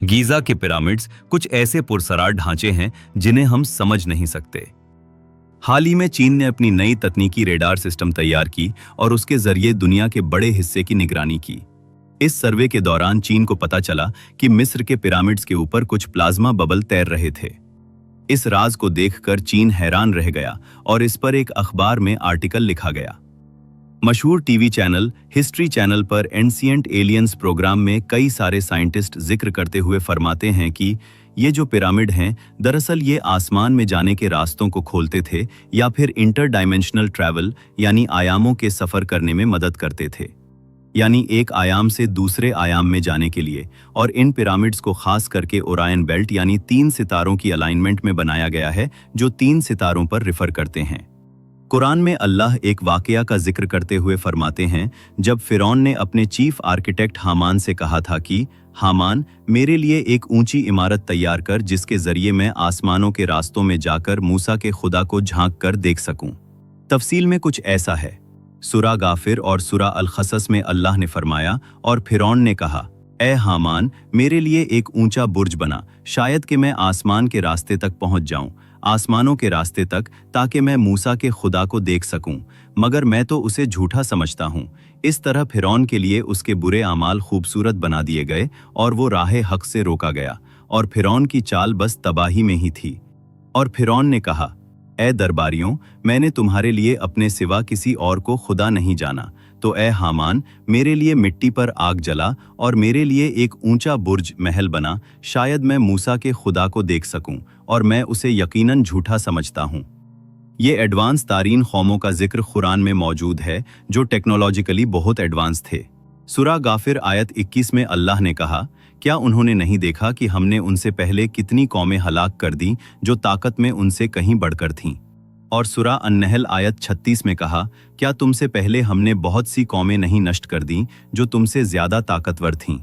Giza के pyramids कुछ ऐसे पुरस्कार ढांचे हैं जिन्हें हम समझ नहीं सकते। हाल ही में चीन ने अपनी नई तकनीकी रेडार सिस्टम तैयार की और उसके जरिए दुनिया के बड़े हिस्से की निगरानी की। इस सर्वे के दौरान चीन को पता चला कि मिस्र के पिरामिड्स के ऊपर कुछ प्लाज्मा बबल तैर रहे थे। इस राज को देखकर चीन हैरान रह गया और इस पर एक अखबार में आर्टिकल लिखा गया। मशहूर टीवी चैनल हिस्ट्री चैनल पर एंशिएंट एलियंस प्रोग्राम में कई सारे साइंटिस्ट जिक्र करते हुए फरमाते हैं कि ये जो पिरामिड हैं दरअसल ये आसमान में जाने के रास्तों को खोलते थे या फिर इंटर डायमेंशनल ट्रैवल यानी आयामों के सफर करने में मदद करते थे, यानी एक आयाम से दूसरे आयाम में जाने के लिए। और इन पिरामिड्स को खास करके ओरायन बेल्ट यानी 3 सितारों की अलाइनमेंट में बनाया गया है, जो 3 सितारों पर रिफर करते हैं। कुरान में अल्लाह एक वाकया का जिक्र करते हुए फरमाते हैं, जब फिरौन ने अपने चीफ आर्किटेक्ट हामान से कहा था कि हामान, मेरे लिए एक ऊंची इमारत तैयार कर जिसके जरिए मैं आसमानों के रास्तों में जाकर मूसा के खुदा को झांक कर देख सकूं। तफसील में कुछ ऐसा है। सूरा गाफिर और सूरा अल-क़सस में अल्लाह ने फरमाया, और फिरौन ने कहा, ए हामान, मेरे लिए एक ऊंचा बुर्ज बना, शायद कि मैं आसमान के रास्ते तक पहुंच जाऊं, आसमानों के रास्ते तक, ताकि मैं मूसा के खुदा को देख सकूं, मगर मैं तो उसे झूठा समझता हूं। इस तरह फिरौन के लिए उसके बुरे आमाल खूबसूरत बना दिए गए और वो राहे हक से रोका गया, और फिरौन की चाल बस तबाही में ही थी। और फिरौन ने कहा, ए दरबारियों, मैंने तुम्हारे लिए अपने सिवा किसी और को खुदा नहीं जाना, तो ए हामान, मेरे लिए मिट्टी पर आग जला और मेरे लिए एक ऊंचा बुर्ज महल बना, शायद मैं मूसा के खुदा को देख सकूं, और मैं उसे यकीनन झूठा समझता हूं। ये एडवांस तारीन कौमों का जिक्र कुरान में मौजूद है जो टेक्नोलॉजिकली बहुत एडवांस थे। सूरा गाफिर आयत 21 में अल्लाह ने कहा, क्या उन्होंने नहीं देखा कि हमने उनसे पहले कितनी कौमें हलाक कर दी जो ताकत में उनसे कहीं बढ़कर थीं। और सूरा अन-नहल आयत 36 में कहा, क्या तुमसे पहले हमने बहुत सी कौमें नहीं नष्ट कर दी जो तुमसे ज्यादा ताकतवर थीं।